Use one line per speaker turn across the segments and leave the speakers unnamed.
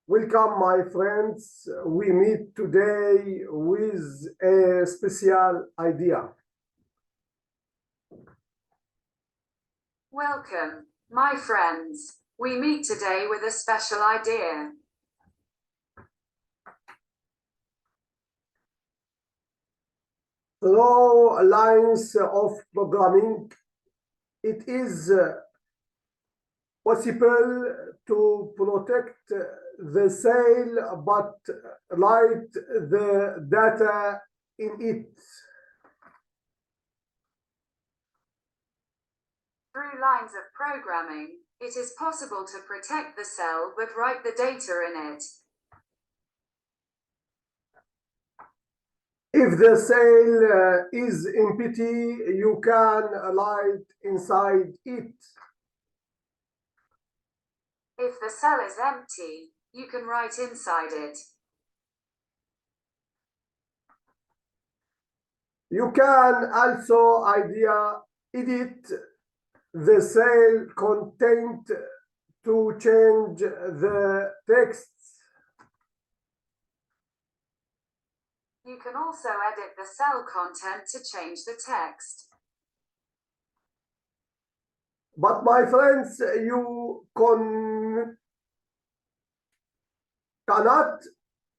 Welcome, my friends. We meet today with a special idea.
Welcome, my friends. We meet today with a special idea.
Through lines of programming, it is possible to protect the cell but write the data in it.
Through lines of programming, it is possible to protect the cell but write the data in it.
If the cell is empty, you can write inside it.
If the cell is empty, you can write inside it.
You can also edit the cell content to change the text.
You can also edit the cell content to change the text.
But my friends, you cannot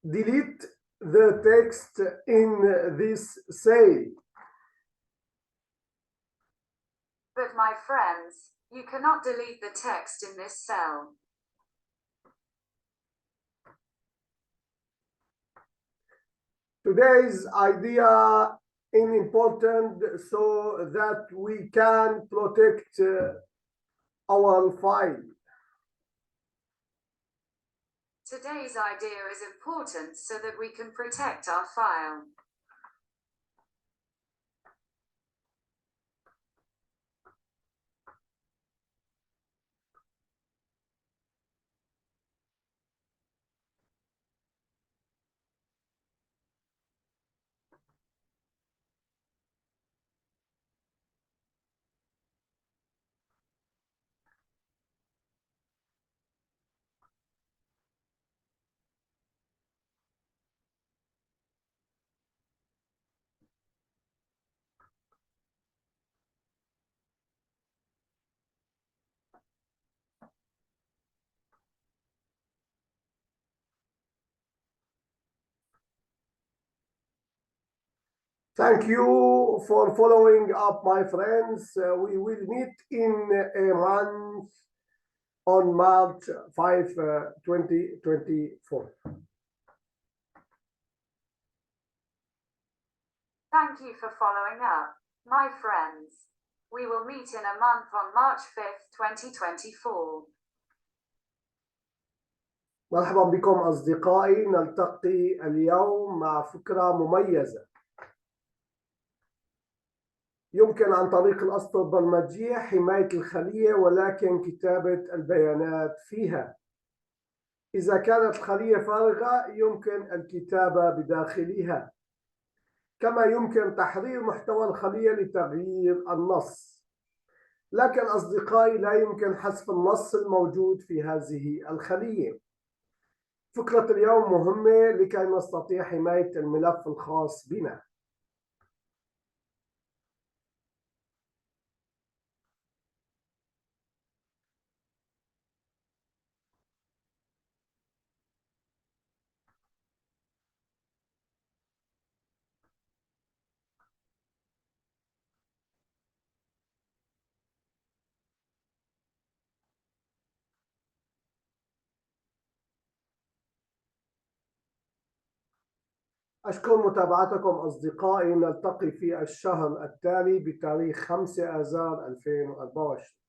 delete the text in this cell.
But my friends, you cannot delete the text in this cell.
Today's idea is important so that we can protect our file.
Today's idea is important so that we can protect our file.
Thank you for following up, my friends. We will meet in a month on March 5, 2024.
Thank you for following up, my friends. We will meet in a month on March 5th, 2024.
مرحبا بكم أصدقائي. نلتقي اليوم مع فكرة مميزة. يمكن عن طريق الأسطر البرمجية حماية الخلية ولكن كتابة البيانات فيها. إذا كانت الخلية فارغة يمكن الكتابة بداخلها. كما يمكن تحرير محتوى الخلية لتغيير النص. لكن أصدقائي لا يمكن حذف النص الموجود في هذه الخلية. فكرة اليوم مهمة لكي نستطيع حماية الملف الخاص بنا. أشكر متابعتكم أصدقائي. نلتقي في الشهر التالي بتاريخ 5 آذار 2024.